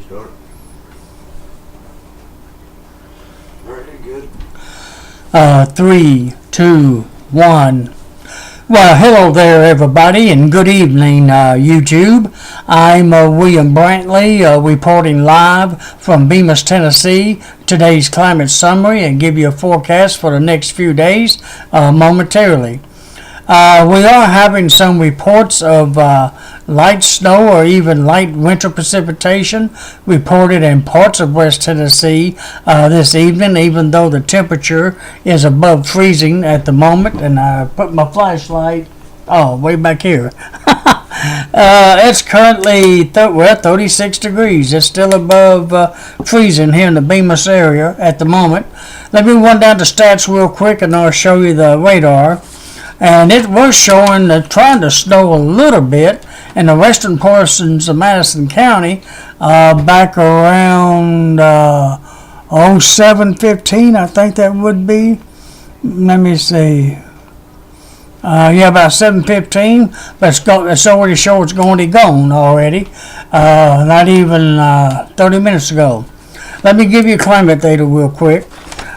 Start. Alright, good. 3, 2, 1. Well, hello there, everybody, and good evening, YouTube. I'm William Brantley, reporting live from Bemis, Tennessee. Today's climate summary and give you a forecast for the next few days momentarily. We are having some reports of light snow or even light winter precipitation reported in parts of West Tennessee this evening, even though the temperature is above freezing at the moment. And I put my flashlight, way back here. It's currently 36 degrees. It's still above freezing here in the Bemis area at the moment. Let me run down the stats real quick and I'll show you the radar. And it was showing trying to snow a little bit in the western portions of Madison County back around 7:15, I think that would be. Let me see. About 7:15, but it's already showing it's going to be gone already. Not even 30 minutes ago. Let me give you climate data real quick.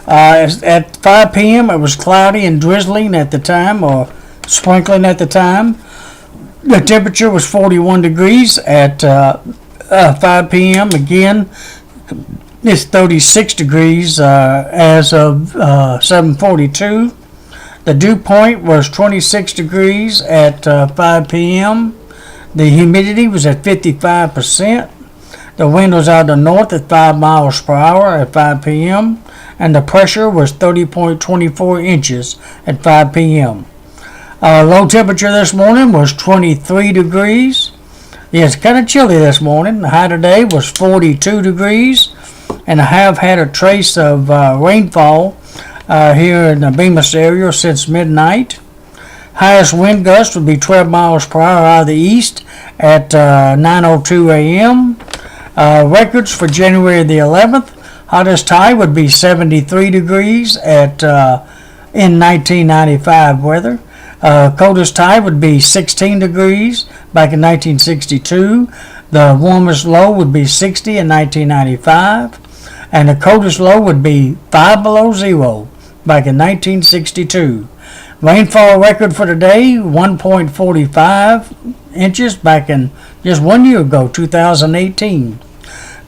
At 5 p.m. it was cloudy and drizzling at the time, or sprinkling at the time. The temperature was 41 degrees at 5 p.m. Again, it's 36 degrees as of 7:42. The dew point was 26 degrees at 5 p.m. The humidity was at 55%. The wind was out of the north at 5 miles per hour at 5 p.m. and the pressure was 30.24 inches at 5 p.m. Low temperature this morning was 23 degrees. Yeah, it's kind of chilly this morning. The high today was 42 degrees, and I have had a trace of rainfall here in the Bemis area since midnight. Highest wind gust would be 12 miles per hour out of the east at 9:02 a.m. Records for January the 11th. Hottest high would be 73 degrees at in 1995 weather. Coldest high would be 16 degrees back in 1962. The warmest low would be 60 in 1995. And the coldest low would be 5 below zero back in 1962. Rainfall record for today, 1.45 inches back in just 1 year ago, 2018.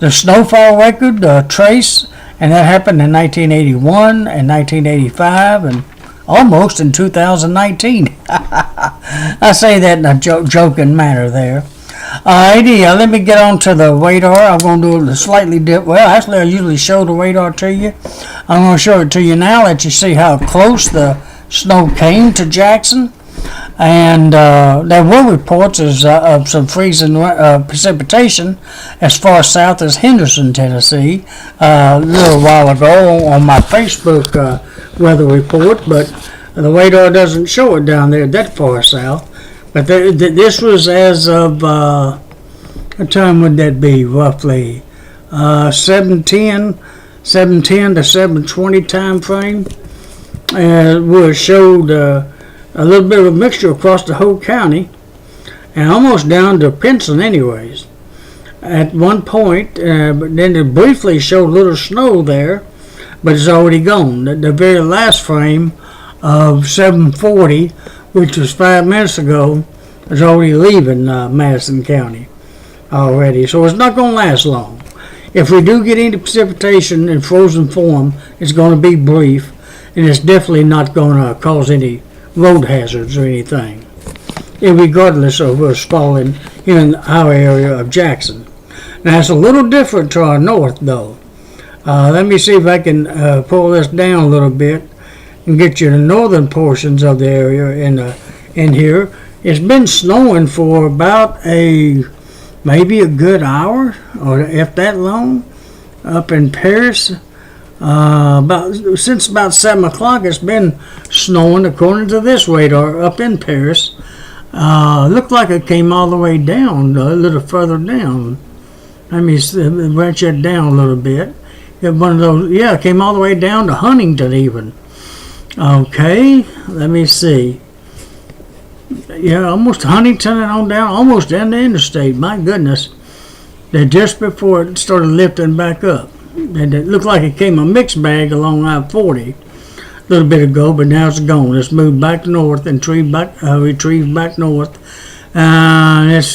The snowfall record trace, and that happened in 1981 and 1985 and almost in 2019. I say that in a joking manner there. Let me get on to the radar. I'm going to do it slightly different. Well, actually, I usually show the radar to you. I'm going to show it to you now, let you see how close the snow came to Jackson. And there were reports of some freezing precipitation as far south as Henderson, Tennessee, a little while ago on my Facebook weather report, but the radar doesn't show it down there that far south. But this was as of, what time would that be, roughly? 7:10 to 7:20 time frame. Was showed a little bit of a mixture across the whole county and almost down to Pinson anyways at one point, but then it briefly showed a little snow there, but it's already gone. The very last frame of 7:40, which was 5 minutes ago, is already leaving Madison County already, so it's not going to last long. If we do get any precipitation in frozen form, it's going to be brief, and it's definitely not going to cause any road hazards or anything, regardless of us falling in our area of Jackson. Now it's a little different to our north though. Let me see if I can pull this down a little bit and get you the northern portions of the area in here. It's been snowing for about maybe a good hour, or if that long, up in Paris. Since about 7 o'clock, it's been snowing according to this radar up in Paris. Looked like it came all the way down, a little further down. Let me branch it down a little bit. One of those, it came all the way down to Huntington even. Okay, let me see. Yeah, almost Huntington and on down, almost down the interstate. My goodness. that just before it started lifting back up. And it looked like it came a mixed bag along I-40 a little bit ago, but now it's gone. It's moved back north and retrieved back north. It's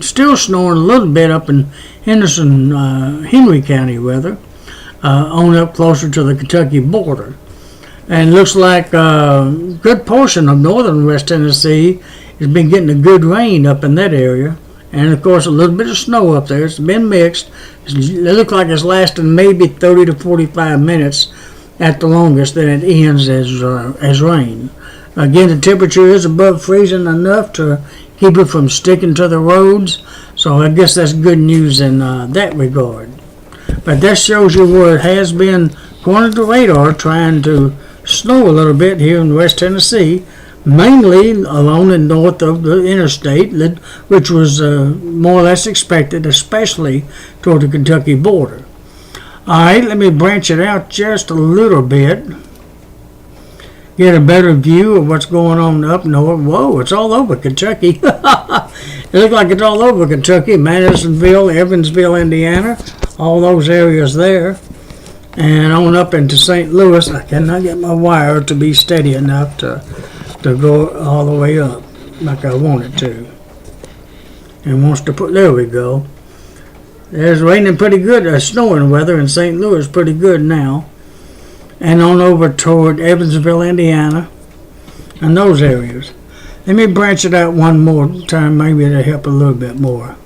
still snoring a little bit up in Henry County, rather, on up closer to the Kentucky border. And looks like a good portion of northern West Tennessee has been getting a good rain up in that area. And of course a little bit of snow up there. It's been mixed. It looks like it's lasting maybe 30 to 45 minutes at the longest, then it ends as rain. Again, the temperature is above freezing enough to keep it from sticking to the roads, so I guess that's good news in that regard. But that shows you where it has been, according to radar, trying to snow a little bit here in West Tennessee, mainly along the north of the interstate, which was more or less expected, especially toward the Kentucky border. Alright, let me branch it out just a little bit. Get a better view of what's going on up north. Whoa, it's all over Kentucky. It looks like it's all over Kentucky. Madisonville, Evansville, Indiana, all those areas there. And on up into St. Louis. I cannot get my wire to be steady enough to go all the way up like I want it to. And wants to put, there we go. There's raining pretty good, snowing weather in St. Louis pretty good now. And on over toward Evansville, Indiana, and those areas. Let me branch it out one more time, maybe it'll help a little bit more.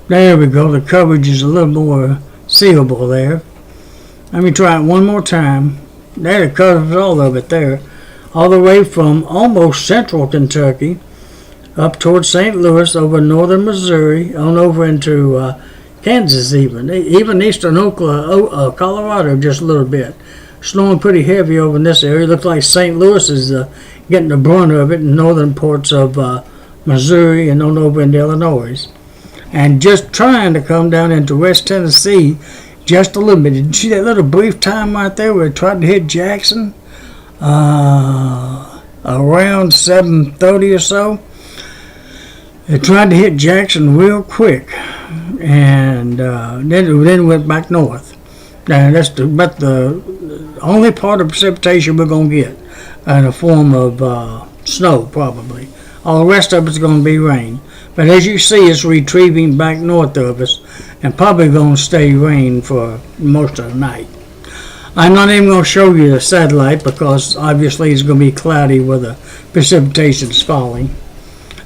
There we go, the coverage is a little more seeable there. Let me try it one more time. There, it covers all of it there. All the way from almost central Kentucky up towards St. Louis, over northern Missouri, on over into Kansas even eastern Colorado just a little bit. Snowing pretty heavy over in this area. Looks like St. Louis is getting the brunt of it in northern parts of Missouri and on over into Illinois. And just trying to come down into West Tennessee just a little bit. Did you see that little brief time right there where it tried to hit Jackson? Around 7:30 or so. It tried to hit Jackson real quick. And then it went back north. Now that's about the only part of precipitation we're going to get in the form of snow, probably. All the rest of it's going to be rain. But as you see, it's retrieving back north of us and probably going to stay rain for most of the night. I'm not even going to show you the satellite because obviously it's going to be cloudy where the precipitation is falling.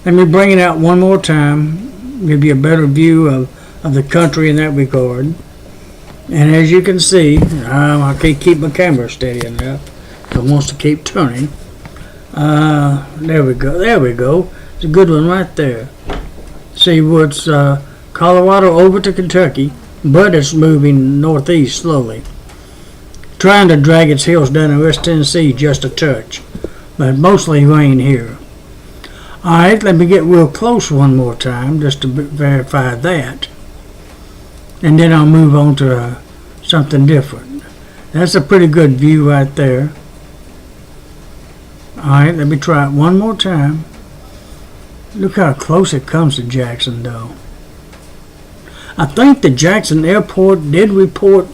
Let me bring it out one more time, give you a better view of the country in that regard. And as you can see, I can't keep my camera steady enough. It wants to keep turning. There we go. It's a good one right there. See where it's Colorado over to Kentucky, but it's moving northeast slowly. Trying to drag its heels down in West Tennessee just a touch, but mostly rain here. Alright, let me get real close one more time just to verify that. And then I'll move on to something different. That's a pretty good view right there. Alright, let me try it one more time. Look how close it comes to Jackson, though. I think the Jackson Airport did report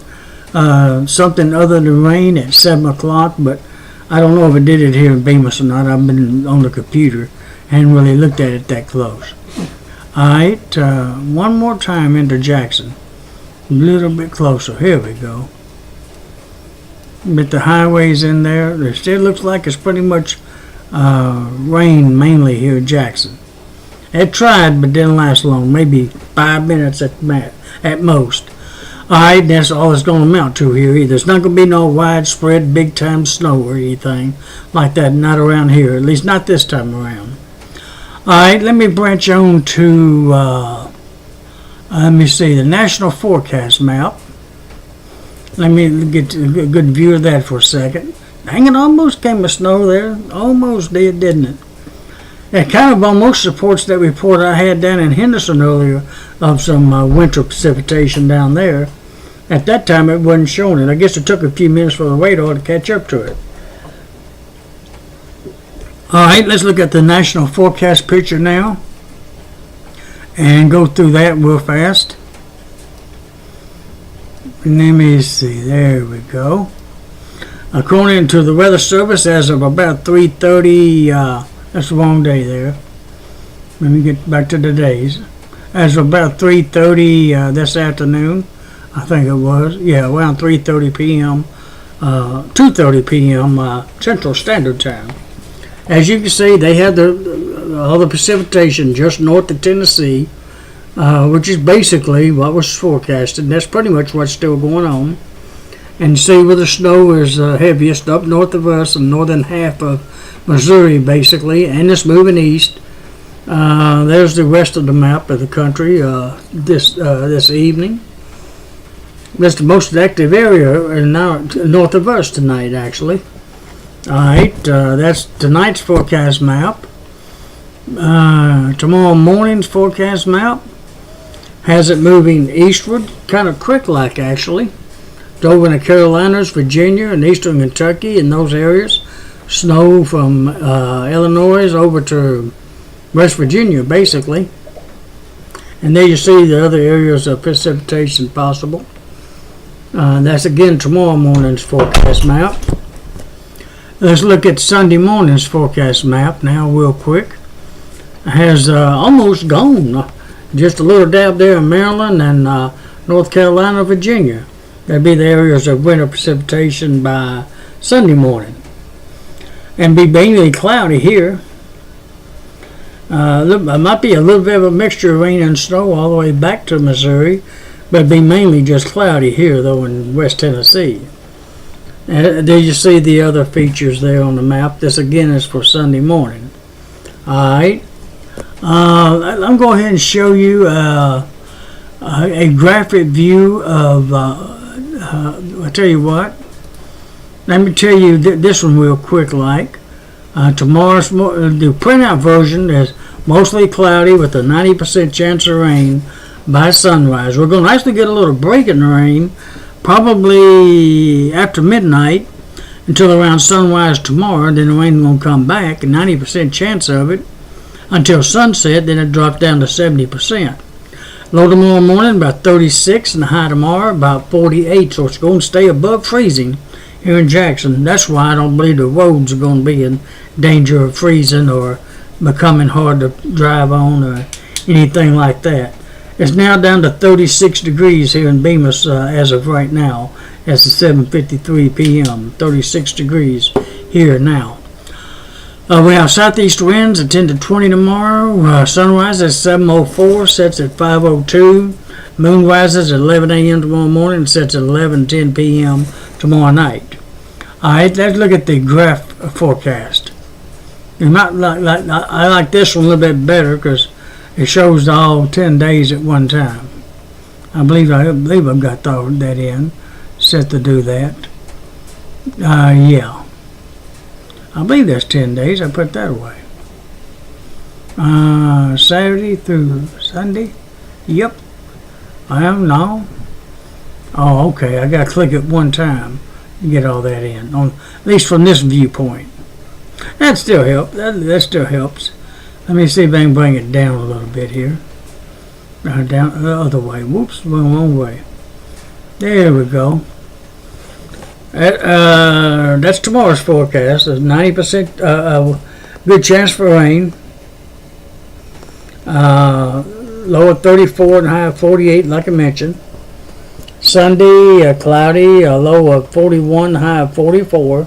something other than rain at 7 o'clock, but I don't know if it did it here in Bemis or not. I've been on the computer and really looked at it that close. Alright, one more time into Jackson. A little bit closer. Here we go. But the highways in there, it still looks like it's pretty much rain mainly here in Jackson. It tried, but didn't last long. Maybe 5 minutes at most. Alright, that's all it's going to amount to here either. It's not going to be no widespread big time snow or anything like that. Not around here. At least not this time around. Alright, let me branch on to let me see the national forecast map. Let me get a good view of that for a second. Dang, it almost came with snow there. Almost did, didn't it? It kind of almost supports that report I had down in Henderson earlier of some winter precipitation down there. At that time, it wasn't showing it. I guess it took a few minutes for the radar to catch up to it. All right, let's look at the national forecast picture now. and go through that real fast. Let me see. There we go. According to the weather service, as of about 3:30, that's the wrong day there. Let me get back to the days. As of about 3:30 this afternoon, I think it was. Yeah, around 3:30 p.m. 2:30 p.m. Central Standard Time. As you can see, they had all the precipitation just north of Tennessee, which is basically what was forecasted. And that's pretty much what's still going on. And you see where the snow is heaviest up north of us, and northern half of Missouri, basically, and it's moving east. There's the rest of the map of the country this evening. That's the most active area now north of us tonight, actually. All right, that's tonight's forecast map. Tomorrow morning's forecast map has it moving eastward, kind of quick-like, actually. Over in the Carolinas, Virginia, and eastern Kentucky, in those areas. Snow from Illinois over to West Virginia, basically. And there you see the other areas of precipitation possible. That's again tomorrow morning's forecast map. Let's look at Sunday morning's forecast map now real quick. It has almost gone. Just a little dab there in Maryland and North Carolina, Virginia. That'd be the areas of winter precipitation by Sunday morning. And be mainly cloudy here. There might be a little bit of a mixture of rain and snow all the way back to Missouri, but it'd be mainly just cloudy here, though, in West Tennessee. And there you see the other features there on the map. This, again, is for Sunday morning. All right. I'm going ahead and show you a graphic view of... I'll tell you what. Let me tell you this one real quick. Tomorrow's the printout version is mostly cloudy with a 90% chance of rain by sunrise. We're going to actually get a little break in the rain, probably after midnight until around sunrise tomorrow. Then the rain won't come back, a 90% chance of it until sunset. Then it drops down to 70%. Low tomorrow morning about 36, and the high tomorrow about 48. So it's going to stay above freezing here in Jackson. That's why I don't believe the roads are going to be in danger of freezing or becoming hard to drive on or anything like that. It's now down to 36 degrees here in Bemis as of right now. It's 7:53 p.m. 36 degrees here now. We have southeast winds at 10 to 20 tomorrow. Sunrise at 7:04, sets at 5:02. Moon rises at 11 a.m. tomorrow morning and sets at 11:10 p.m. tomorrow night. All right, let's look at the graph forecast. You might I like this one a little bit better because it shows all 10 days at one time. I believe I've got that in, set to do that. Yeah. I believe that's 10 days. I put that away. Saturday through Sunday. Yep. I am now. Oh, okay. I got to click it one time to get all that in. At least from this viewpoint. That still helps. That still helps. Let me see if I can bring it down a little bit here. Down the other way. Whoops, wrong way. There we go. That's tomorrow's forecast. There's 90% good chance for rain. Low of 34 and high of 48, like I mentioned. Sunday, cloudy, a low of 41, high of 44.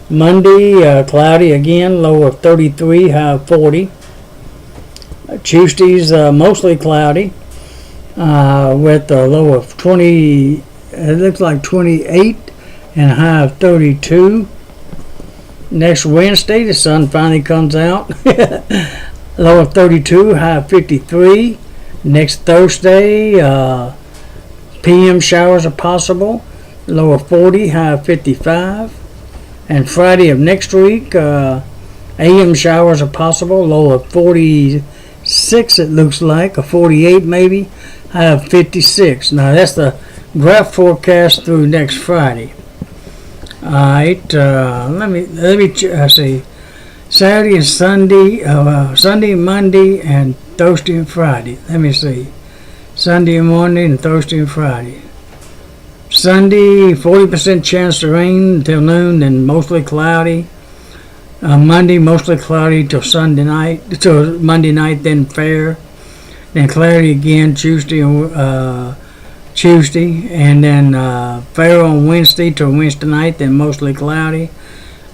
Monday, cloudy again, low of 33, high of 40. Tuesday's mostly cloudy with a low of 20. It looks like 28 and a high of 32. Next Wednesday, the sun finally comes out. Low of 32, high of 53. Next Thursday, PM showers are possible. Low of 40, high of 55. And Friday of next week, AM showers are possible. Low of 46, it looks like, or 48 maybe. High of 56. Now that's the graph forecast through next Friday. All right, let me see. Saturday and Sunday, Sunday, Monday, and Thursday and Friday. Let me see. Sunday and Monday and Thursday and Friday. Sunday, 40% chance of rain until noon, then mostly cloudy. Monday, mostly cloudy till Sunday night, till Monday night, then fair. Then cloudy again Tuesday, and then fair on Wednesday till Wednesday night, then mostly cloudy.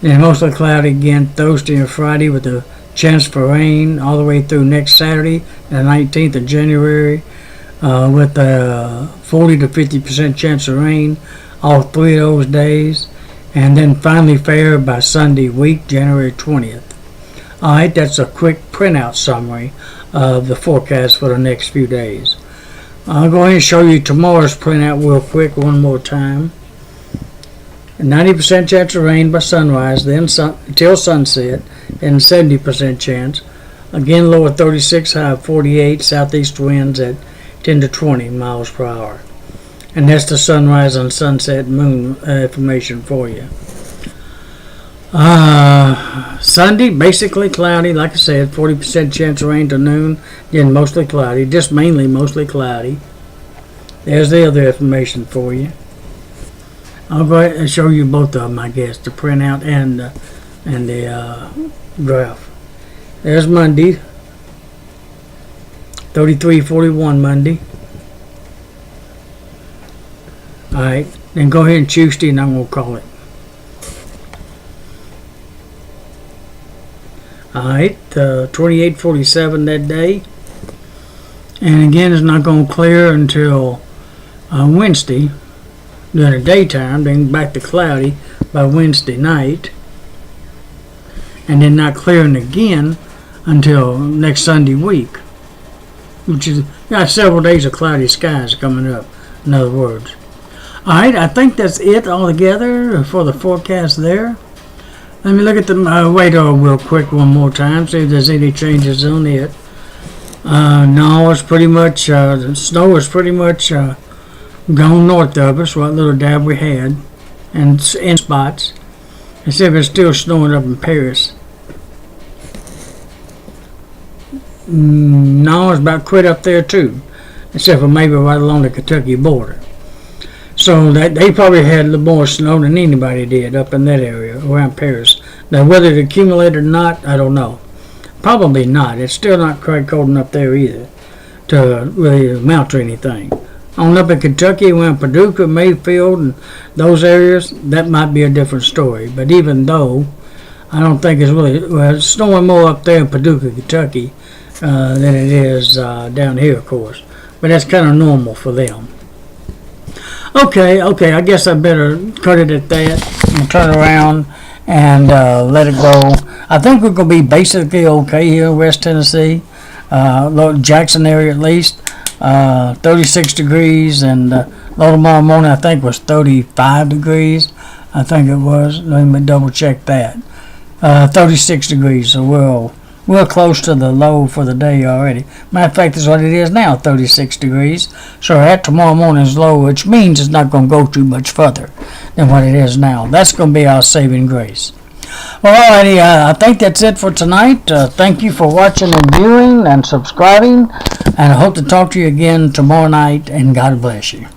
Then mostly cloudy again Thursday and Friday with a chance for rain all the way through next Saturday, the 19th of January, with a 40 to 50% chance of rain all 3 of those days. And then finally fair by Sunday week, January 20th. Alright, that's a quick printout summary of the forecast for the next few days. I'll go ahead and show you tomorrow's printout real quick one more time. 90% chance of rain by sunrise, then until sunset, then 70% chance. Again, low at 36, high at 48, southeast winds at 10 to 20 miles per hour. And that's the sunrise and sunset moon information for you. Sunday, basically cloudy, like I said, 40% chance of rain to noon, then mostly cloudy, just mainly mostly cloudy. There's the other information for you. I'll go ahead and show you both of them, I guess, the printout and the graph. There's Monday, 33:41 Monday. Alright, then go ahead and Tuesday, and I'm going to call it. Alright, 28:47 that day. And again, it's not going to clear until Wednesday during the daytime, then back to cloudy by Wednesday night. And then not clearing again until next Sunday week, which is got several days of cloudy skies coming up, in other words. Alright, I think that's it altogether for the forecast there. Let me look at the radar real quick one more time, see if there's any changes on it. No, it's pretty much, the snow is pretty much gone north of us, what little dab we had, and in spots. Except it's still snowing up in Paris. No, it's about quit up there too, except for maybe right along the Kentucky border. So that they probably had a little more snow than anybody did up in that area around Paris. Now whether it accumulated or not, I don't know. Probably not. It's still not quite cold enough there either to really amount to anything. On up in Kentucky, around Paducah, Mayfield, and those areas, that might be a different story. But even though, I don't think it's really, well, it's snowing more up there in Paducah, Kentucky, than it is down here, of course. But that's kind of normal for them. Okay, I guess I better cut it at that and turn around and let it go. I think we're going to be basically okay here in West Tennessee, Jackson area at least. 36 degrees, and low tomorrow morning I think was 35 degrees. I think it was. Let me double check that. 36 degrees, so we're close to the low for the day already. Matter of fact, that's what it is now, 36 degrees. So at tomorrow morning's low, which means it's not going to go too much further than what it is now. That's going to be our saving grace. Well, alrighty, I think that's it for tonight. Thank you for watching and viewing and subscribing, and I hope to talk to you again tomorrow night, and God bless you.